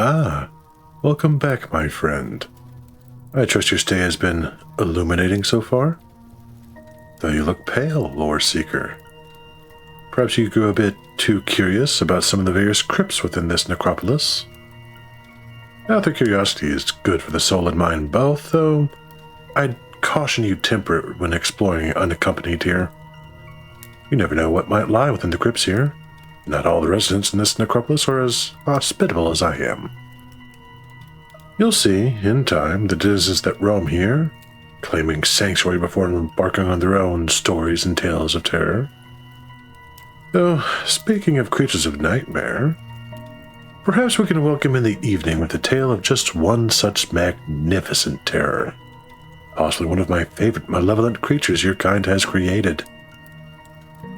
Ah, welcome back, my friend. I trust your stay has been illuminating so far? Though you look pale, lore seeker. Perhaps you grew a bit too curious about some of the various crypts within this necropolis. Healthy curiosity is good for the soul and mind both, though I'd caution you temper it when exploring unaccompanied here. You never know what might lie within the crypts here. Not all the residents in this necropolis are as hospitable as I am. You'll see, in time, the denizens that roam here, claiming sanctuary before embarking on their own stories and tales of terror. Though, speaking of creatures of nightmare, perhaps we can welcome in the evening with a tale of just one such magnificent terror. Possibly one of my favorite malevolent creatures your kind has created.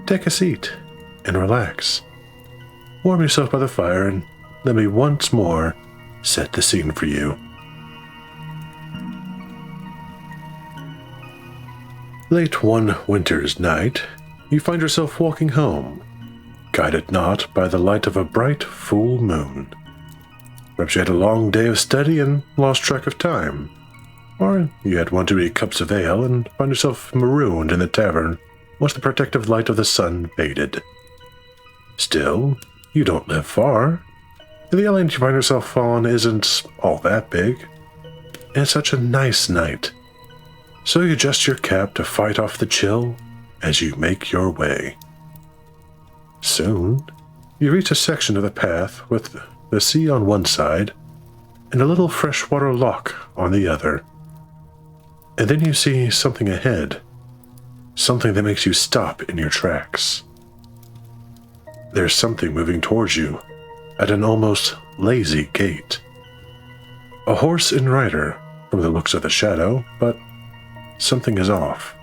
Take a seat and relax. Warm yourself by the fire and let me once more set the scene for you. Late one winter's night, you find yourself walking home, guided not by the light of a bright full moon. Perhaps you had a long day of study and lost track of time, or you had one too many cups of ale and find yourself marooned in the tavern once the protective light of the sun faded. Still, you don't live far. The island you find yourself on isn't all that big, and it's such a nice night. So you adjust your cap to fight off the chill as you make your way. Soon, you reach a section of the path with the sea on one side and a little freshwater loch on the other. And then you see something ahead, something that makes you stop in your tracks. There's something moving towards you at an almost lazy gait. A horse and rider, from the looks of the shadow, but something is off.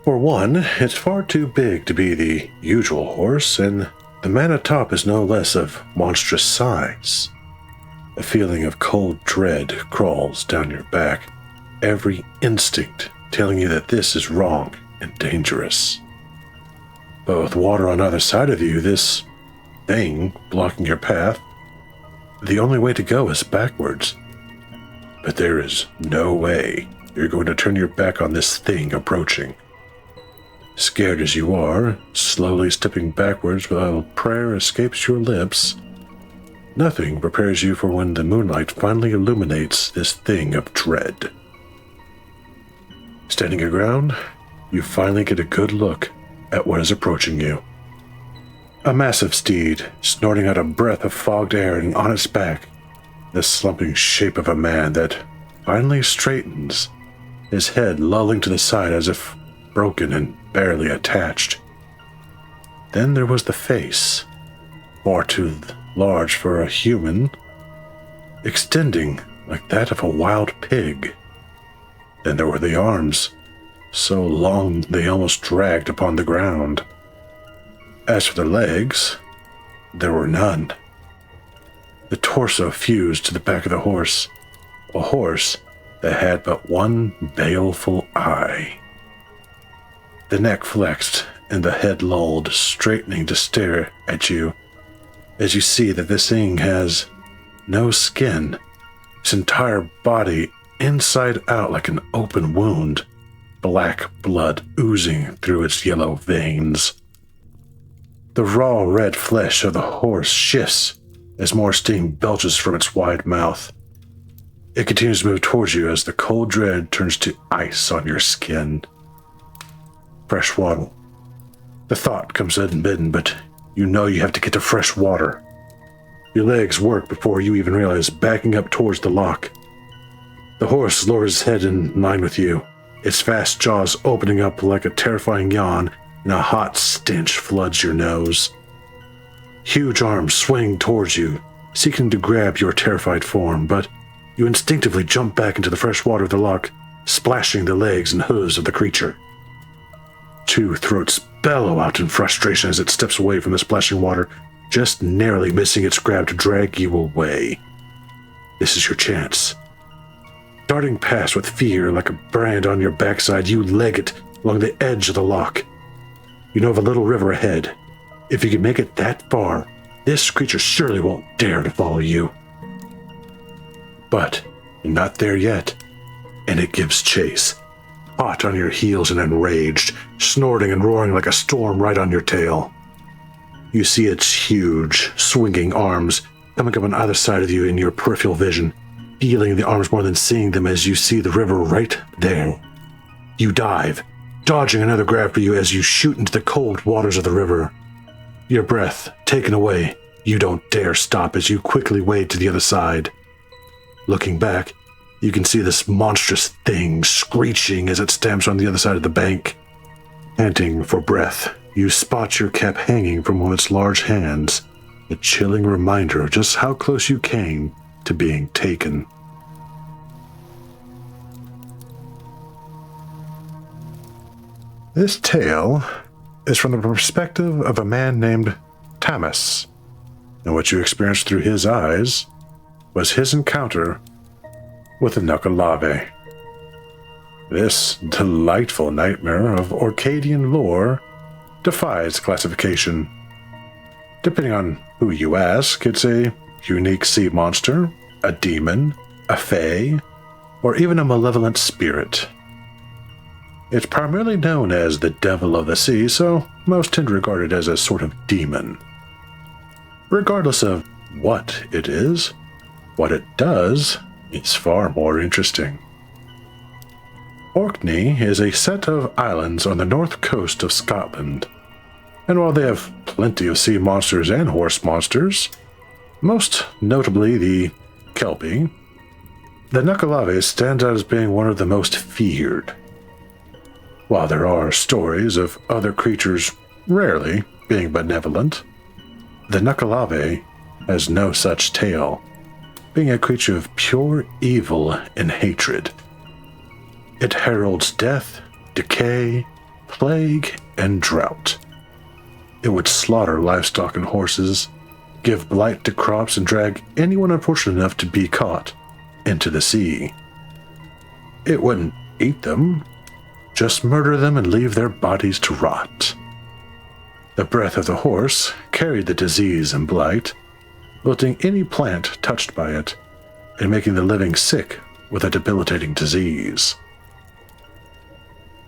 For one, it's far too big to be the usual horse, and the man atop is no less of monstrous size. A feeling of cold dread crawls down your back, every instinct telling you that this is wrong and dangerous. But with water on either side of you, this thing blocking your path, the only way to go is backwards. But there is no way you're going to turn your back on this thing approaching. Scared as you are, slowly stepping backwards while prayer escapes your lips, nothing prepares you for when the moonlight finally illuminates this thing of dread. Standing your ground, you finally get a good look at what is approaching you. A massive steed, snorting out a breath of fogged air, and on its back, the slumping shape of a man that finally straightens, his head lolling to the side as if broken and barely attached. Then there was the face, far too large for a human, extending like that of a wild pig. Then there were the arms, so long they almost dragged upon the ground. As for the legs, there were none. The torso fused to the back of the horse, a horse that had but one baleful eye. The neck flexed and the head lolled, straightening to stare at you as you see that this thing has no skin, its entire body inside out like an open wound, black blood oozing through its yellow veins. The raw red flesh of the horse shifts as more steam belches from its wide mouth. It continues to move towards you as the cold dread turns to ice on your skin. Fresh water. The thought comes unbidden, but you know you have to get to fresh water. Your legs work before you even realize backing up towards the loch. The horse lowers its head in line with you, its vast jaws opening up like a terrifying yawn, and a hot stench floods your nose. Huge arms swing towards you, seeking to grab your terrified form, but you instinctively jump back into the fresh water of the loch, splashing the legs and hooves of the creature. Two throats bellow out in frustration as it steps away from the splashing water, just narrowly missing its grab to drag you away. This is your chance. Darting past with fear like a brand on your backside, you leg it along the edge of the loch. You know of a little river ahead. If you can make it that far, this creature surely won't dare to follow you. But you're not there yet, and it gives chase. Hot on your heels and enraged, snorting and roaring like a storm right on your tail. You see its huge, swinging arms coming up on either side of you in your peripheral vision, feeling the arms more than seeing them as you see the river right there. You dive, dodging another grab for you as you shoot into the cold waters of the river. Your breath taken away, you don't dare stop as you quickly wade to the other side. Looking back, you can see this monstrous thing screeching as it stamps on the other side of the bank. Panting for breath, you spot your cap hanging from one of its large hands, a chilling reminder of just how close you came to being taken. This tale is from the perspective of a man named Tamas, and what you experienced through his eyes was his encounter with the Nuckelavee. This delightful nightmare of Orcadian lore defies classification. Depending on who you ask, it's a unique sea monster, a demon, a fae, or even a malevolent spirit. It's primarily known as the Devil of the Sea, so most tend to regard it as a sort of demon. Regardless of what it is, what it does is far more interesting. Orkney is a set of islands on the north coast of Scotland, and while they have plenty of sea monsters and horse monsters, most notably the Kelpie, the Nuckelavee stands out as being one of the most feared. While there are stories of other creatures rarely being benevolent, the Nuckelavee has no such tale, being a creature of pure evil and hatred. It heralds death, decay, plague, and drought. It would slaughter livestock and horses, give blight to crops, and drag anyone unfortunate enough to be caught into the sea. It wouldn't eat them, just murder them and leave their bodies to rot. The breath of the horse carried the disease and blight, wilting any plant touched by it, and making the living sick with a debilitating disease.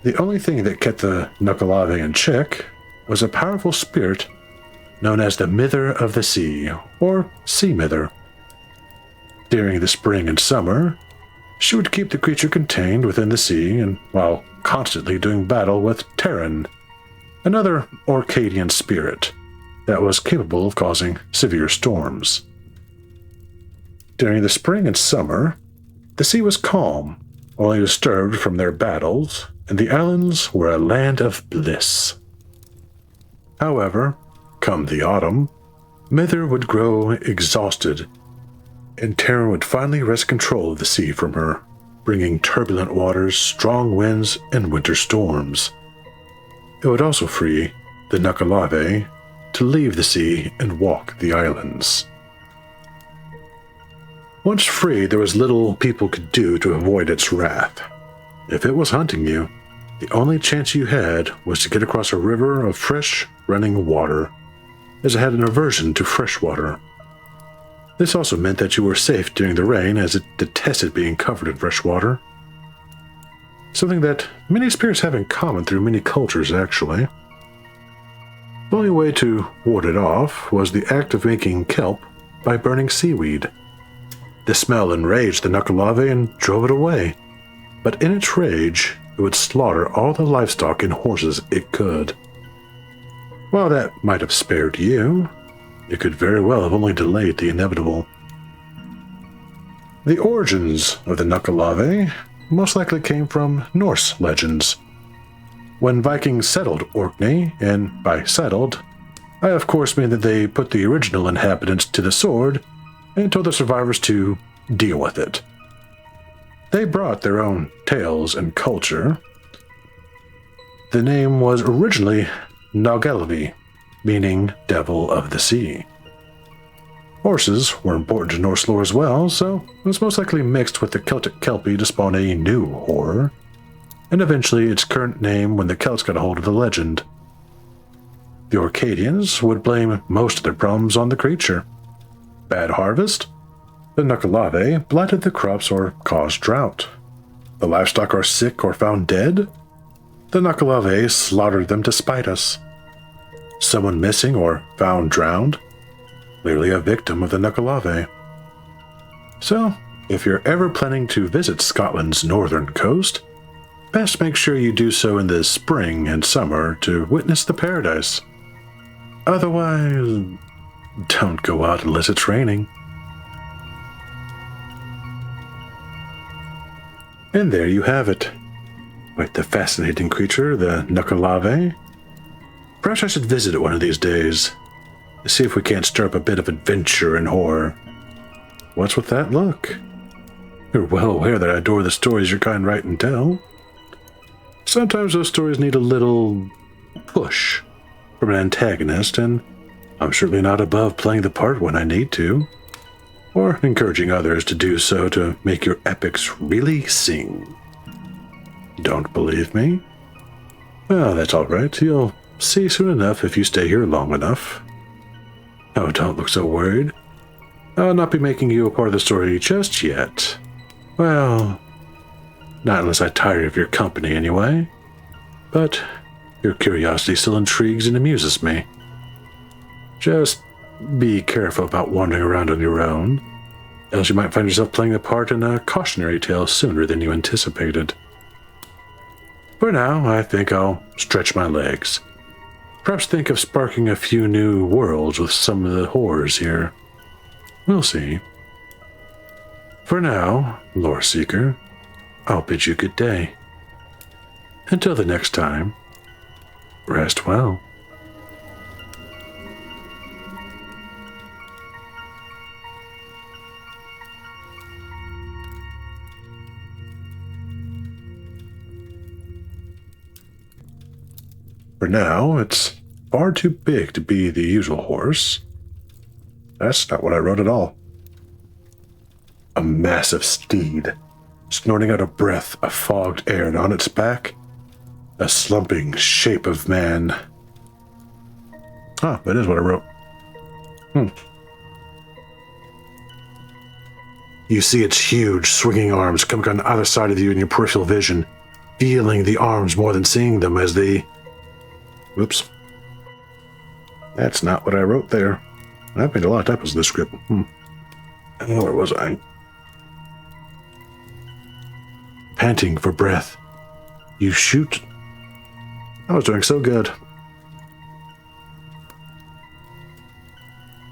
The only thing that kept the Nuckelavee in check was a powerful spirit known as the Mither of the Sea, or Sea Mither. During the spring and summer, she would keep the creature contained within the sea, and while constantly doing battle with Terran, another Orcadian spirit that was capable of causing severe storms. During the spring and summer, the sea was calm, only disturbed from their battles, and the islands were a land of bliss. However, come the autumn, Mither would grow exhausted, and Terran would finally wrest control of the sea from her, bringing turbulent waters, strong winds, and winter storms. It would also free the Nuckelavee to leave the sea and walk the islands. Once free, there was little people could do to avoid its wrath. If it was hunting you, the only chance you had was to get across a river of fresh, running water, as it had an aversion to fresh water. This also meant that you were safe during the rain, as it detested being covered in fresh water. Something that many spirits have in common through many cultures, actually. The only way to ward it off was the act of making kelp by burning seaweed. The smell enraged the Nuckelavee and drove it away, but in its rage, it would slaughter all the livestock and horses it could. While that might have spared you, it could very well have only delayed the inevitable. The origins of the Nuckelavee most likely came from Norse legends. When Vikings settled Orkney, and by settled, I of course mean that they put the original inhabitants to the sword and told the survivors to deal with it. They brought their own tales and culture. The name was originally Nuckelavee, meaning Devil of the Sea. Horses were important to Norse lore as well, so it was most likely mixed with the Celtic Kelpie to spawn a new horror, and eventually its current name when the Celts got a hold of the legend. The Orcadians would blame most of their problems on the creature. Bad harvest? The Nuckelavee blighted the crops or caused drought. The livestock are sick or found dead. The Nuckelavee slaughtered them to spite us. Someone missing or found drowned. Clearly a victim of the Nuckelavee. So, if you're ever planning to visit Scotland's northern coast, best make sure you do so in the spring and summer to witness the paradise. Otherwise, don't go out unless it's raining. And there you have it. Quite the fascinating creature, the Nuckelavee. Perhaps I should visit it one of these days, to see if we can't stir up a bit of adventure and horror. What's with that look? You're well aware that I adore the stories your kind write and tell. Sometimes those stories need a little push from an antagonist, and I'm certainly not above playing the part when I need to, or encouraging others to do so to make your epics really sing. Don't believe me? Well, that's all right. You'll see soon enough if you stay here long enough. Oh, don't look so worried. I'll not be making you a part of the story just yet. Well, not unless I tire of your company anyway. But your curiosity still intrigues and amuses me. Just be careful about wandering around on your own, else you might find yourself playing a part in a cautionary tale sooner than you anticipated. For now, I think I'll stretch my legs. Perhaps think of sparking a few new worlds with some of the horrors here. We'll see. For now, Lore Seeker, I'll bid you good day. Until the next time, rest well. For now, it's far too big to be the usual horse. That's not what I wrote at all. A massive steed, snorting out a breath of fogged air, and on its back, a slumping shape of man. Ah, that is what I wrote. You see its huge, swinging arms coming on either side of you in your peripheral vision, feeling the arms more than seeing them as the... Whoops. That's not what I wrote there. I've made a lot of typos in this script. Where was I? Panting for breath. You shoot. I was doing so good.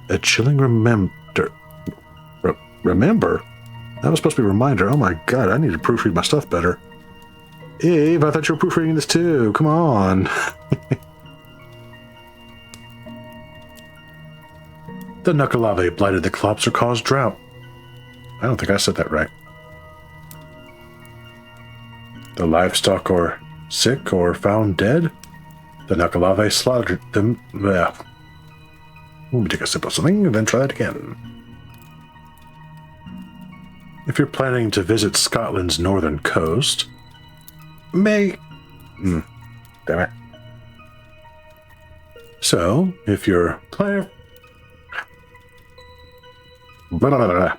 A chilling remember. Remember? That was supposed to be a reminder. Oh my god, I need to proofread my stuff better. Eve, I thought you were proofreading this too. Come on. The Nuckelavee blighted the crops or caused drought. I don't think I said that right. The livestock are sick or found dead. The Nuckelavee slaughtered them. Let me take a sip of something and then try that again. If you're planning to visit Scotland's northern coast, damn it. So, if you're planning... Blah, blah, blah, blah.